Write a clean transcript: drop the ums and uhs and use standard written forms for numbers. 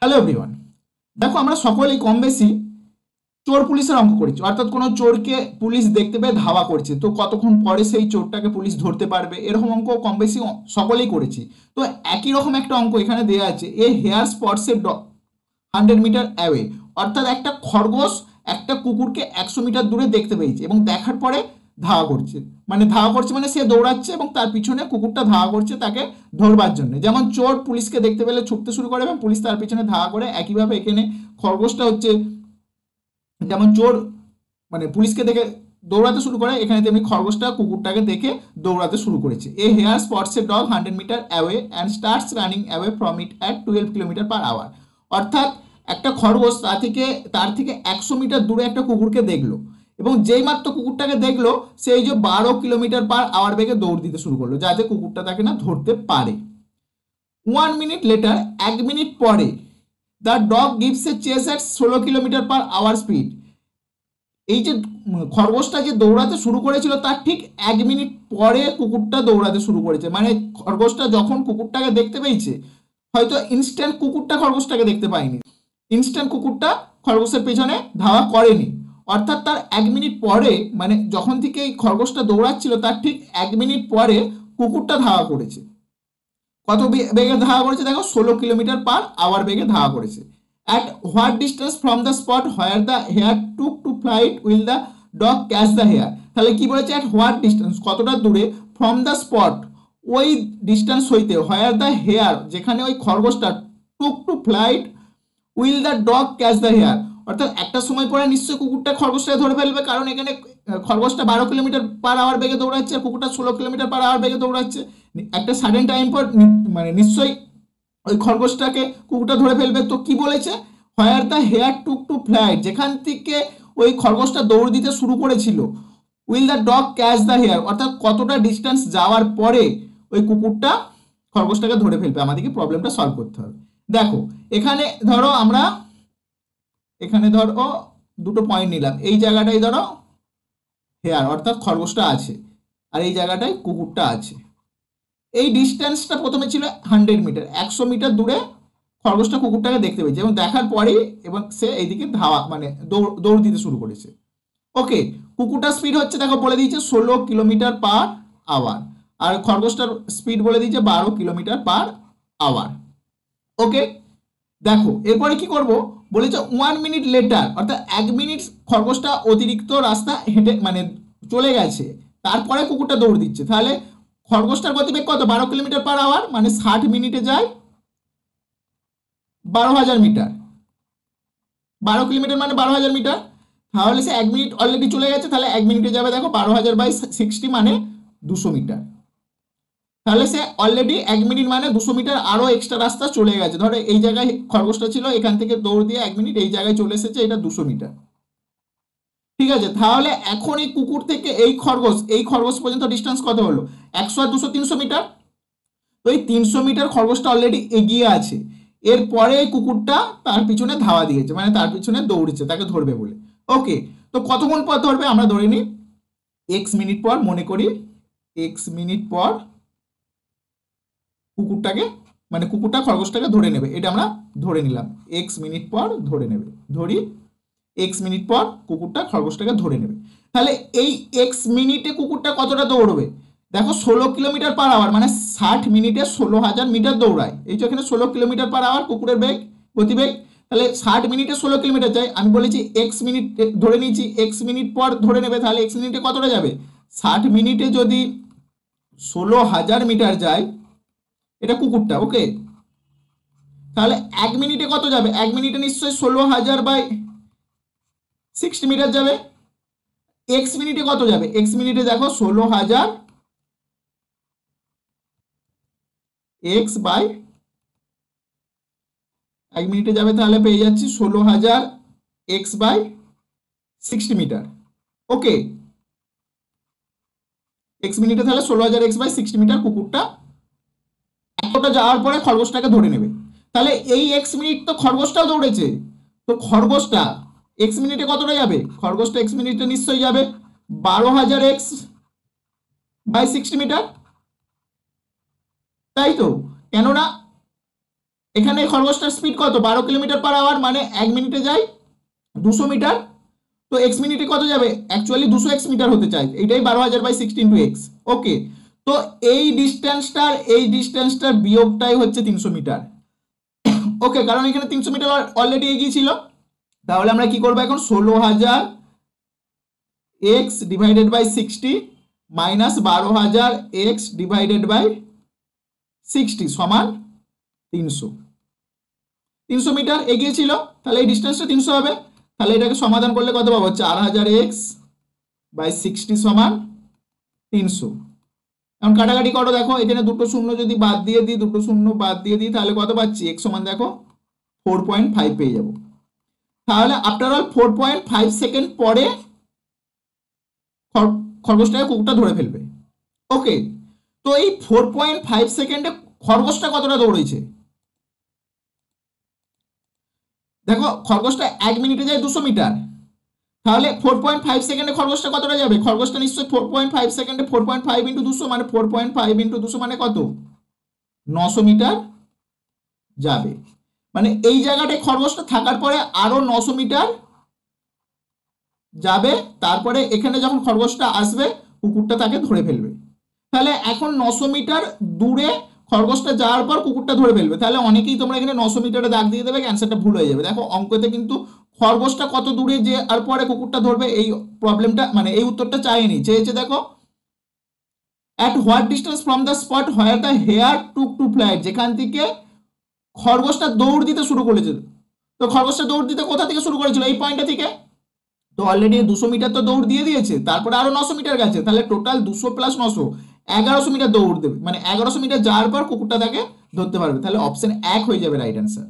Hello everyone, দেখো আমরা সকলেই কম বেশি চোর পুলিশের অঙ্ক করেছি। অর্থাৎ কোনো চোরকে পুলিশ দেখতে পেয়ে ধাওয়া করছে, তো কতক্ষণ পরে সেই চোরটাকে পুলিশ ধরতে পারবে, এরকম অঙ্ক কম বেশি সকলেই করেছি। তো একই রকম একটা অঙ্ক এখানে দেওয়া আছে, এ হেয়ার স্পটস এ 100 মিটার অ্যাওয়ে। অর্থাৎ একটা খরগোশ একটা কুকুরকে 100 মিটার দূরে দেখতে পেয়েছে এবং দেখার পরে ধাওয়া করছে। মানে সে দৌড়াচ্ছে এবং তার পিছনে কুকুরটা ধাওয়া করছে তাকে ধরবার জন্য। যেমন চোর পুলিশকে দেখতে পেলে ছুটতে শুরু করে এবং পুলিশ তার পিছনে ধাওয়া করে, একইভাবে এখানে খরগোশটা হচ্ছে যেমন চোর পুলিশকে দেখে দৌড়াতে শুরু করে, এখানে তেমনি খরগোশটা কুকুরটাকে দেখে দৌড়াতে শুরু করেছে। A hare spots a dog 100 metre away and starts running away from it at 12 kilometre hour. অর্থাৎ একটা খরগোশ তার থেকে 100 মিটার দূরে একটা কুকুরকে দেখলো এবং যেই মাত্র কুকুরটাকে দেখলো সেই যে 12 কিলোমিটার/আওয়ার বেগে দৌড় দিতে শুরু করলো, যাতে কুকুরটা তাকে না ধরতে পারে। 1 মিনিট লেটার, 1 মিনিট পরে, the dog gives a chase at 16 kilometre hour speed. এই যে খরগোশটা যে দৌড়াতে শুরু করেছিল তার ঠিক 1 মিনিট পরে কুকুরটা দৌড়াতে শুরু করেছে। মানে খরগোশটা যখন কুকুরটাকে দেখতে পেয়েছে, হয়তো ইনস্ট্যান্ট কুকুরটা খরগোশটাকে দেখতে পায়নি, ইনস্ট্যান্ট কুকুরটা খরগোশের পেছনে ধাওয়া করেনি। অর্থাৎ তার 1 মিনিট পরে, মানে যখন থেকে এই খরগোশটা দৌড়াচ্ছিল তার ঠিক 1 মিনিট পরে কুকুরটা ধাওয়া করেছে। কত বেগে ধাওয়া করেছে দেখো, 16 কিলোমিটার/আওয়ার বেগে ধাওয়া করেছে। At what distance from the spot where the hare took to flight will the dog catch the hare. তাহলে কি বলেছে, অ্যাট হোয়াট ডিস্টেন্স কতটা দূরে, ফ্রম দ্য স্পট ওই ডিস্টেন্স হইতে, হোয়ার দ্য হেয়ার যেখানে ওই খরগোশটা, took to flight will the dog catch the hare. অর্থাৎ একটা সময় পরে নিশ্চয়ই কুকুরটা খরগোশটাকে ধরে ফেলবে, কারণ এখানে খরগোশটা 12 কিলোমিটার/আওয়ার বেগে দৌড়াচ্ছে আর কুকুরটা 16 কিলোমিটার/আওয়ার বেগে দৌড়াচ্ছে। একটা সাডেন টাইম পর নিশ্চয়ই ওই খরগোশটাকে কুকুরটা ধরে ফেলবে। তো কি বলেছে, where the hare took to flight, যেখান থেকে ওই খরগোশটা দৌড় দিতে শুরু করেছিল, will the dog catch the hare, অর্থাৎ কতটা ডিস্টেন্স যাওয়ার পরে ওই কুকুরটা খরগোশটাকে ধরে ফেলবে। আমাদেরকে প্রবলেমটা সলভ করতে হবে। দেখো এখানে ধরো দুটো পয়েন্ট নিলাম, এই জায়গাটাই ধরো হেয়ার অর্থাৎ খরগোশটা আছে আর এই জায়গাটায় কুকুরটা আছে। এই ডিস্টেন্সটা প্রথমে ছিল 100 মিটার, 100 মিটার দূরে খরগোশটা কুকুরটাকে দেখতে পেয়েছে এবং দেখার পরেই এবং সে এইদিকে ধাওয়া দৌড় দিতে শুরু করেছে। ওকে, কুকুরটার স্পিড হচ্ছে দেখো বলে দিয়েছে 16 কিলোমিটার/আওয়ার আর খরগোশটার স্পিড বলে দিয়েছে 12 কিলোমিটার/আওয়ার। ওকে, দেখো এরপরে কি করব, বলেছে 1 মিনিট লেটার, অর্থাৎ 1 মিনিট খরগোশটা অতিরিক্ত রাস্তা হেঁটে চলে গেছে, তারপরে কুকুরটা দৌড় দিচ্ছে। তাহলে খরগোশটার গতিবেগ কত, 12 কিলোমিটার/আওয়ার, মানে 60 মিনিটে যায় 12,000 মিটার। 12 কিলোমিটার মানে 12,000 মিটার। তাহলে সে 1 মিনিট অলরেডি চলে গেছে, তাহলে 1 মিনিটে যাবে দেখো 12,000/60 মানে 200 মিটার। তাহলে সে অলরেডি 1 মিনিট মানে 200 মিটার আরো এক্সট্রা রাস্তা চলে গেছে। ধরো এই জায়গায় খরগোশটা ছিল, এখান থেকে দৌড় দিয়ে 1 মিনিট এই জায়গায় চলে এসেছে, এটা 200 মিটার। ঠিক আছে, তাহলে এখন এই কুকুর থেকে এই খরগোশ পর্যন্ত ডিস্টেন্স কত হলো, 100 আর 200 300 মিটার। তো এই 300 মিটার খরগোশটা অলরেডি এগিয়ে আছে, এরপরে এই কুকুরটা তার পিছনে ধাওয়া দিয়েছে, মানে তার পিছনে দৌড়ছে তাকে ধরবে বলে। ওকে, তো কতক্ষণ পর ধরবে আমরা ধরে নিই x মিনিট পর, মনে করি x মিনিট পর কুকুরটা খরগোশটাকে ধরে নেবে, এটা আমরা ধরে নিলাম x মিনিট পর ধরে নেবে, ধরি x মিনিট পর কুকুরটা খরগোশটাকে ধরে নেবে। তাহলে এই x মিনিটে কুকুরটা কতটা দৌড়বে দেখো, 16 কিলোমিটার/আওয়ার, মানে 60 মিনিটে 16,000 মিটার দৌড়ায়। এই যে এখানে 16 কিলোমিটার/আওয়ার কুকুরের গতিবেগ, তাহলে 60 মিনিটে 16 কিলোমিটার যায়। আমি বলেছি x মিনিট ধরে নিয়েছি, x মিনিট পর ধরে নেবে, তাহলে x মিনিটে কতটা যাবে, 60 মিনিটে যদি 16,000 মিটার যায় এটা কুকুরটা। ওকে, তাহলে 1 মিনিটে কত যাবে, 1 মিনিটে নিশ্চয়ই 16,000/60 মিটার যাবে। x মিনিটে কত যাবে, x মিনিটে দেখো 16,000 x/1 মিনিটে যাবে, তাহলে পেয়ে যাচ্ছি 16,000 x/60 মিটার। ওকে, x মিনিটে তাহলে 16,000 x/60 মিটার কুকুরটা এতটা যাওয়ার পরে খরগোশটাকে ধরে নেবে। তাহলে এই x মিনিট তো খরগোশটাও দৌড়েছে, তো খরগোশটা x মিনিটে কতটা যাবে, খরগোশটা x মিনিটে নিশ্চয়ই যাবে 12,000 x/60 মিটার, তাই তো। কেননা এখানে খরগোশটার স্পিড কত 12 কিলোমিটার/আওয়ার, মানে 1 মিনিটে যায় 200 মিটার। তো এক্স মিনিটে কত যাবে, অ্যাকচুয়ালি 200 মিটার হতে চাই, এইটাই 12,000/16 × x। ওকে, তো এই ডিস্টেন্সটার বিয়োগটাই হচ্ছে 300 মিটার। ওকে, কারণ এখানে 300 মিটার অলরেডি এগিয়ে ছিল। তাহলে আমরা কি করবো এখন, 16,000 x divided by 60 minus 12,000 x divided by 60 সমান 300 মিটার এগিয়ে ছিল, তাহলে এই ডিস্টেন্সটা 300 হবে। তাহলে এটাকে সমাধান করলে কত পাবো, 4,000 x/60 সমান 300। এখন কাটাকাটি করো, দেখো এখানে দুটো শূন্য যদি বাদ দিয়ে দিই তাহলে কত পাচ্ছি, x সমান দেখো 4.5 পেয়ে যাবো। তাহলে আফটার অল 4.5 সেকেন্ড পরে খরগোশটাকে কুকুরটা ধরে ফেলবে। ওকে, তো এই 4.5 সেকেন্ডে খরগোশটা কতটা দৌড়েছে, দেখো খরগোশটা 1 মিনিটে যায় 200 মিটার, তাহলে 4.5 সেকেন্ডে খরগোশটা কতটা যাবে, খরগোশটা নিশ্চয়ই 4.5 সেকেন্ডে 4.5 × 200 মানে 4.5 × 200 মানে কত, 900 মিটার যাবে। মানে এই জায়গাটায় খরগোশটা থাকার পরে আরো 900 মিটার যাবে, তারপরে এখানে যখন খরগোশটা আসবে কুকুরটা তাকে ধরে ফেলবে। তাহলে এখন 900 মিটার দূরে খরগোশটা যাওয়ার পর কুকুরটা ধরে ফেলবে। তাহলে অনেকেই তোমরা এখানে 900 মিটারে দাগ দিয়ে দেবে, অ্যান্সারটা ভুল হয়ে যাবে। দেখো অঙ্কতে কিন্তু খরগোশটা কত দূরে যে আর পরে কুকুরটা ধরবে এই প্রবলেমটা, মানে এই উত্তরটা চাইনি, চেয়েছে দেখো at what distance from the spot where the hare took to flight, যেখান থেকে খরগোশটা দৌড় দিতে শুরু করেছিল। তো খরগোশটা দৌড় দিতে কোথা থেকে শুরু করেছিল, এই পয়েন্টটা থেকে। তো অলরেডি 200 মিটার তো দৌড় দিয়ে দিয়েছে, তারপরে আরো 900 মিটার গেছে, তাহলে টোটাল 200 + 900 1100 মিটার দৌড় দেবে, মানে 1100 মিটার যাওয়ার পর কুকুরটা তাকে ধরতে পারবে। তাহলে অপশন 1 হয়ে যাবে রাইট অ্যান্সার।